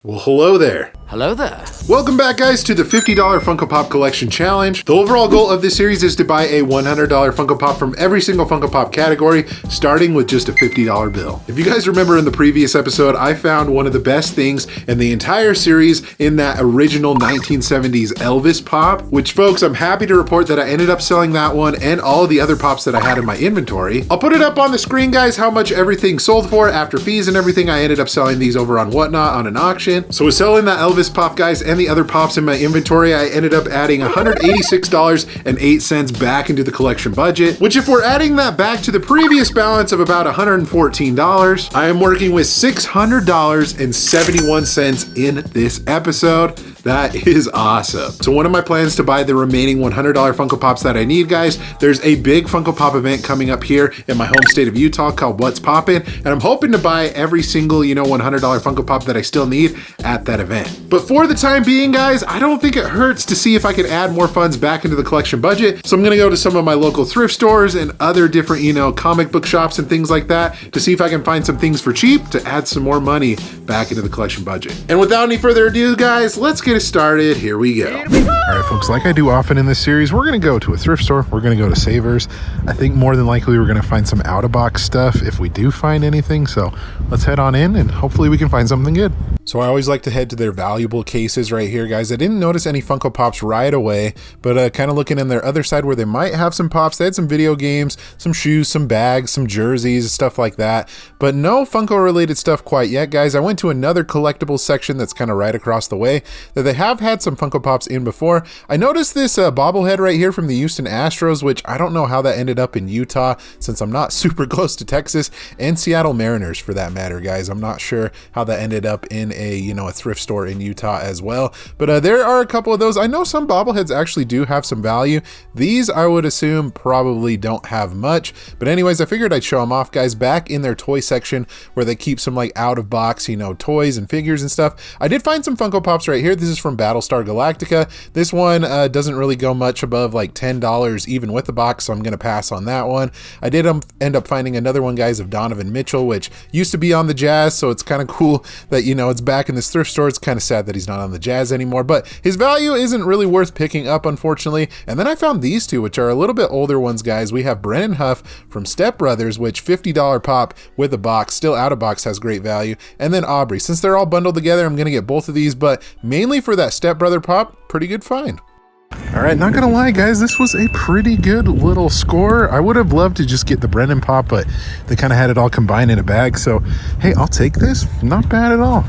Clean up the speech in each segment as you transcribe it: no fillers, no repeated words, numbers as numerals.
Well, hello there. Hello there. Welcome back, guys, to the $50 Funko Pop Collection Challenge. The overall goal of this series is to buy a $100 Funko Pop from every single Funko Pop category, starting with just a $50 bill. If you guys remember in the previous episode, I found one of the best things in the entire series in that original 1970s Elvis Pop, which, folks, I'm happy to report that I ended up selling that one and all of the other Pops that I had in my inventory. I'll put it up on the screen, guys, how much everything sold for after fees and everything. I ended up selling these over on Whatnot on an auction. So with selling that Elvis Pop, guys, and the other Pops in my inventory, I ended up adding $186.08 back into the collection budget, which if we're adding that back to the previous balance of about $114, I am working with $600.71 in this episode. That is awesome. So one of my plans to buy the remaining $100 Funko Pops that I need, guys, there's a big Funko Pop event coming up here in my home state of Utah called What's Poppin', and I'm hoping to buy every single, $100 Funko Pop that I still need at that event. But for the time being, guys, I don't think it hurts to see if I can add more funds back into the collection budget. So I'm gonna go to some of my local thrift stores and other different, comic book shops and things like that to see if I can find some things for cheap to add some more money back into the collection budget. And without any further ado, guys, let's get it started. Here we go. All right, folks, like I do often in this series, we're gonna go to a thrift store. We're gonna go to Savers. I think more than likely we're gonna find some out-of-box stuff if we do find anything. So let's head on in and hopefully we can find something good. So I always like to head to their valuable cases right here, guys. I didn't notice any Funko Pops right away, but kind of looking in their other side where they might have some Pops. They had some video games, some shoes, some bags, some jerseys, stuff like that, but no Funko related stuff quite yet, guys. I went to another collectibles section that's kind of right across the way that they have had some Funko Pops in before. I noticed this bobblehead right here from the Houston Astros, which I don't know how that ended up in Utah since I'm not super close to Texas, and Seattle Mariners for that matter, guys. I'm not sure how that ended up in a thrift store in Utah as well, but there are a couple of those. I know some bobbleheads actually do have some value. These I would assume probably don't have much, but anyways, I figured I'd show them off, guys, back in their toy section where they keep some like out of box toys and figures and stuff. I did find some Funko Pops right here. This is from Battlestar Galactica. This one doesn't really go much above like $10 even with the box, so I'm gonna pass on that one. I did end up finding another one, guys, of Donovan Mitchell, which used to be on the Jazz, so it's kind of cool that it's back in this thrift store. It's kind of sad that he's not on the Jazz anymore, but his value isn't really worth picking up, unfortunately. And then I found these two, which are a little bit older ones, guys. We have Brennan Huff from Step Brothers, which $50 pop with a box, still out of box, has great value. And then Aubrey. Since they're all bundled together, I'm gonna get both of these, but mainly for that Step Brother pop, pretty good find. All right, not gonna lie, guys, this was a pretty good little score. I would have loved to just get the Brennan pop, but they kind of had it all combined in a bag. So, hey, I'll take this. Not bad at all.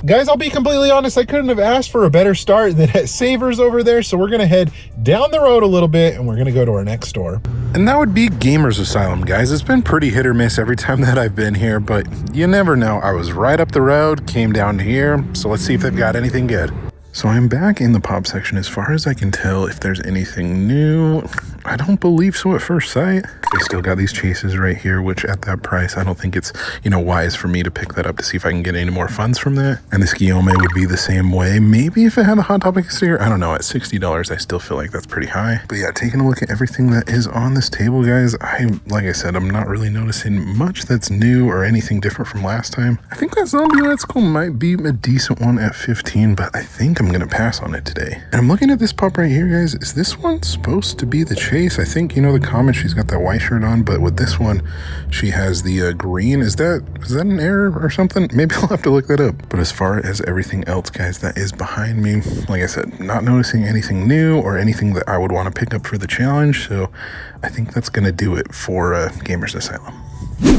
Guys, I'll be completely honest, I couldn't have asked for a better start than at Savers over there, so we're gonna head down the road a little bit and we're gonna go to our next store. And that would be Gamers Asylum, guys. It's been pretty hit or miss every time that I've been here, but you never know. I was right up the road, came down here, so let's see if they've got anything good. So I'm back in the Pop section. As far as I can tell, if there's anything new, I don't believe so at first sight. They still got these chases right here, which at that price, I don't think it's, wise for me to pick that up to see if I can get any more funds from that. And this Guillaume would be the same way. Maybe if it had a Hot Topic sticker, I don't know. At $60, I still feel like that's pretty high. But yeah, taking a look at everything that is on this table, guys, like I said, I'm not really noticing much that's new or anything different from last time. I think that Zombie Let's Go might be a decent one at 15, but I think I'm gonna pass on it today. And I'm looking at this pop right here, guys. Is this one supposed to be the chase? I think, the comment, she's got that white shirt on, but with this one, she has the green. Is that an error or something? Maybe I'll have to look that up. But as far as everything else, guys, that is behind me, like I said, not noticing anything new or anything that I would want to pick up for the challenge. So I think that's gonna do it for Gamers Asylum.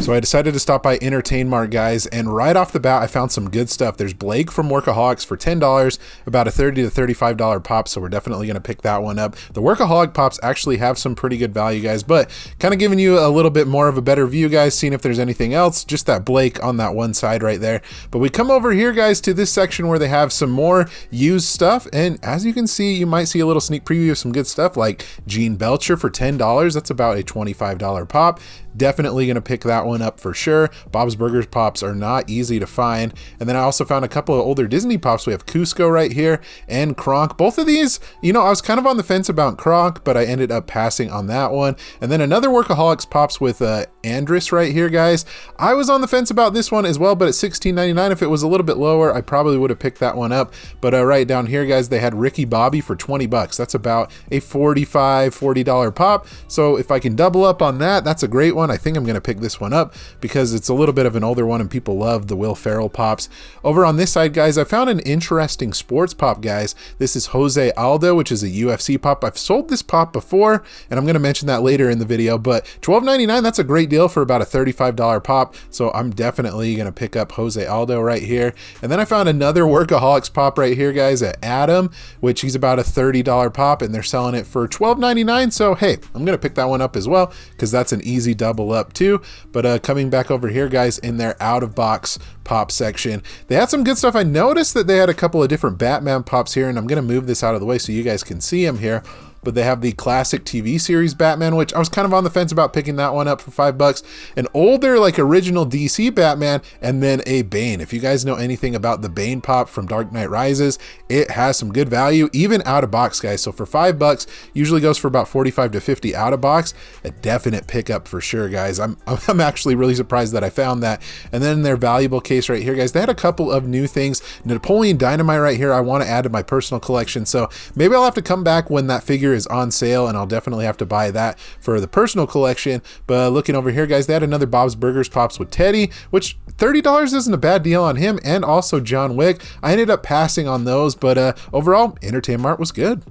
So I decided to stop by EntertainMart, guys, and right off the bat, I found some good stuff. There's Blake from Workaholics for $10, about a $30 to $35 pop, so we're definitely going to pick that one up. The Workaholic pops actually have some pretty good value, guys, but kind of giving you a little bit more of a better view, guys, seeing if there's anything else, just that Blake on that one side right there. But we come over here, guys, to this section where they have some more used stuff, and as you can see, you might see a little sneak preview of some good stuff like Gene Belcher for $10. That's about a $25 pop. definitely gonna pick that one up for sure. Bob's Burgers Pops are not easy to find. And then I also found a couple of older Disney Pops. We have Cusco right here and Kronk. Both of these, you know, I was kind of on the fence about Kronk, but I ended up passing on that one. And then another Workaholics Pops with Andrus right here, guys. I was on the fence about this one as well, but at $16.99, if it was a little bit lower, I probably would have picked that one up. But right down here, guys, they had Ricky Bobby for 20 bucks. That's about a $40 pop. So if I can double up on that, that's a great one. I think I'm going to pick this one up because it's a little bit of an older one and people love the Will Ferrell Pops. Over on this side, guys, I found an interesting sports pop, guys. This is Jose Aldo, which is a UFC pop. I've sold this pop before, and I'm going to mention that later in the video, but $12.99, that's a great deal for about a $35 pop. So I'm definitely going to pick up Jose Aldo right here. And then I found another Workaholics pop right here, guys, at Adam, which he's about a $30 pop, and they're selling it for $12.99. So hey, I'm going to pick that one up as well because that's an easy double up too. But coming back over here, guys, in their out of box pop section, they had some good stuff. I noticed that they had a couple of different Batman pops here, and I'm going to move this out of the way so you guys can see them here. But they have the classic TV series Batman, which I was kind of on the fence about picking that one up for $5. An older, like, original DC Batman, and then a Bane. If you guys know anything about the Bane pop from Dark Knight Rises, it has some good value, even out of box, guys. So for $5, usually goes for about 45 to 50 out of box. A definite pickup for sure, guys. I'm actually really surprised that I found that. And then their valuable case right here, guys, they had a couple of new things. Napoleon Dynamite right here, I want to add to my personal collection. So maybe I'll have to come back when that figure is on sale, and I'll definitely have to buy that for the personal collection. But looking over here, guys, they had another Bob's Burgers Pops with Teddy, which $30 isn't a bad deal on him, and also John Wick. I ended up passing on those, but overall, EntertainMart was good.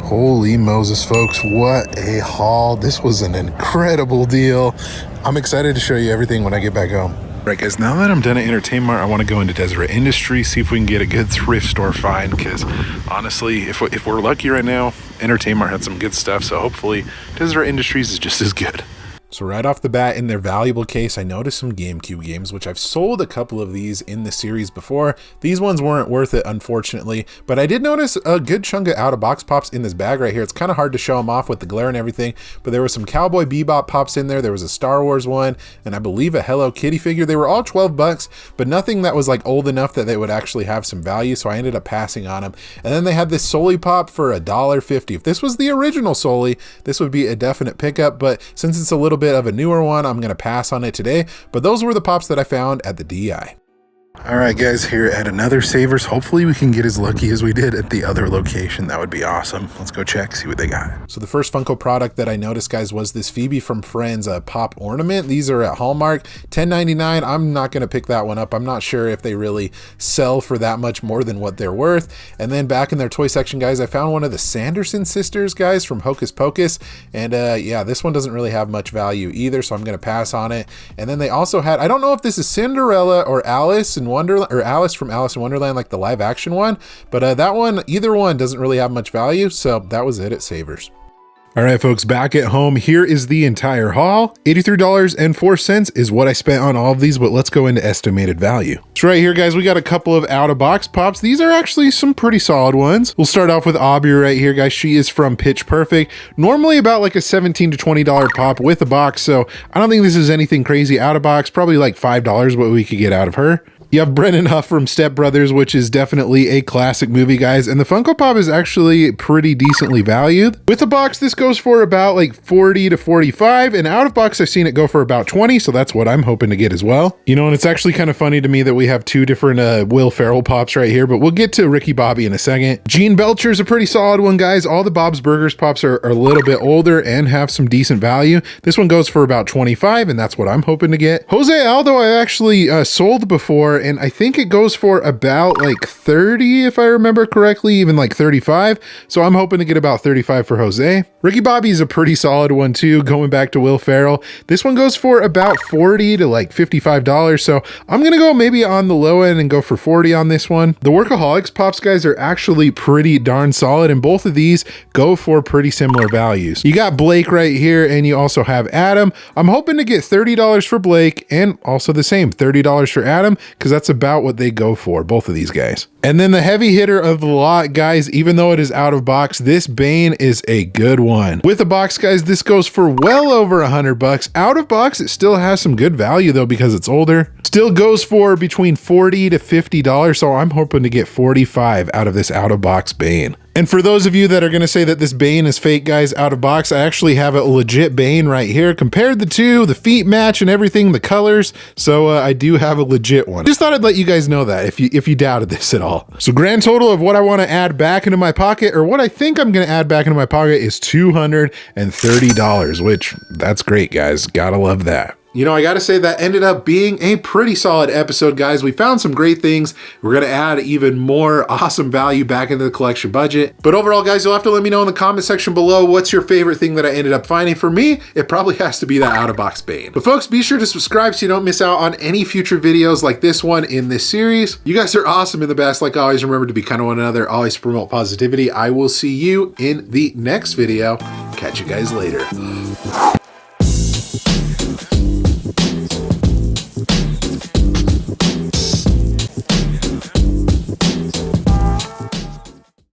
Holy Moses, folks, what a haul. This was an incredible deal. I'm excited to show you everything when I get back home. Right, guys, now that I'm done at EntertainMart, I want to go into Deseret Industries, see if we can get a good thrift store find, because honestly, if we're lucky right now, EntertainMart had some good stuff, so hopefully Deseret Industries is just as good. So right off the bat, in their valuable case, I noticed some GameCube games, which I've sold a couple of these in the series before. These ones weren't worth it, unfortunately, but I did notice a good chunk of out-of-box pops in this bag right here. It's kind of hard to show them off with the glare and everything, but there was some Cowboy Bebop pops in there. There was a Star Wars one, and I believe a Hello Kitty figure. They were all 12 bucks, but nothing that was like old enough that they would actually have some value, so I ended up passing on them. And then they had this Sully pop for $1.50. If this was the original Sully, this would be a definite pickup, but since it's a little bit of a newer one, I'm going to pass on it today. But those were the pops that I found at the DI. All right, guys, here at another Savers. Hopefully we can get as lucky as we did at the other location. That would be awesome. Let's go check, see what they got. So the first Funko product that I noticed, guys, was this Phoebe from Friends pop ornament. These are at Hallmark, $10.99. I'm not going to pick that one up. I'm not sure if they really sell for that much more than what they're worth. And then back in their toy section, guys, I found one of the Sanderson sisters, guys, from Hocus Pocus. And yeah, this one doesn't really have much value either, so I'm going to pass on it. And then they also had, I don't know if this is Cinderella or Alice in Wonderland, or Alice from Alice in Wonderland, like the live action one, but that one, either one doesn't really have much value. So that was it at Savers. All right, folks, back at home, here is the entire haul. $83.04 is what I spent on all of these, but let's go into estimated value. So right here, guys, we got a couple of out-of-box pops. These are actually some pretty solid ones. We'll start off with Aubrey right here, guys. She is from Pitch Perfect. Normally about like a $17 to $20 pop with a box, so I don't think this is anything crazy out of box. Probably like $5 what we could get out of her. You have Brennan Huff from Step Brothers, which is definitely a classic movie, guys. And the Funko Pop is actually pretty decently valued. With the box, this goes for about like 40 to 45. And out of box, I've seen it go for about 20. So that's what I'm hoping to get as well. You know, and it's actually kind of funny to me that we have two different Will Ferrell Pops right here, but we'll get to Ricky Bobby in a second. Gene Belcher is a pretty solid one, guys. All the Bob's Burgers Pops are a little bit older and have some decent value. This one goes for about 25, and that's what I'm hoping to get. Jose Aldo, I actually sold before, and I think it goes for about like 30 if I remember correctly, even like 35. So I'm hoping to get about 35 for Jose. Ricky Bobby is a pretty solid one too, going back to Will Ferrell. This one goes for about 40 to like $55. So I'm gonna go maybe on the low end and go for 40 on this one. The Workaholics Pops, guys, are actually pretty darn solid, and both of these go for pretty similar values. You got Blake right here, and you also have Adam. I'm hoping to get $30 for Blake, and also the same $30 for Adam, because because that's about what they go for, both of these guys. And then the heavy hitter of the lot, guys, even though it is out of box, this Bane is a good one. With the box, guys, this goes for well over $100. Out of box, it still has some good value though because it's older. Still goes for between $40 to $50, so I'm hoping to get 45 out of this out of box Bane. And for those of you that are going to say that this Bane is fake, guys, out of box, I actually have a legit Bane right here. Compared the two, the feet match and everything, the colors. So I do have a legit one. Just thought I'd let you guys know that if you doubted this at all. So grand total of what I want to add back into my pocket, or what I think I'm going to add back into my pocket, is $230, which that's great, guys. Gotta love that. You know, I gotta say that ended up being a pretty solid episode, guys. We found some great things. We're gonna add even more awesome value back into the collection budget. But overall, guys, you'll have to let me know in the comment section below what's your favorite thing that I ended up finding. For me, it probably has to be that out-of-box Bane. But folks, be sure to subscribe so you don't miss out on any future videos like this one in this series. You guys are awesome and the best. Like always, remember to be kind of one another, always promote positivity. I will see you in the next video. Catch you guys later.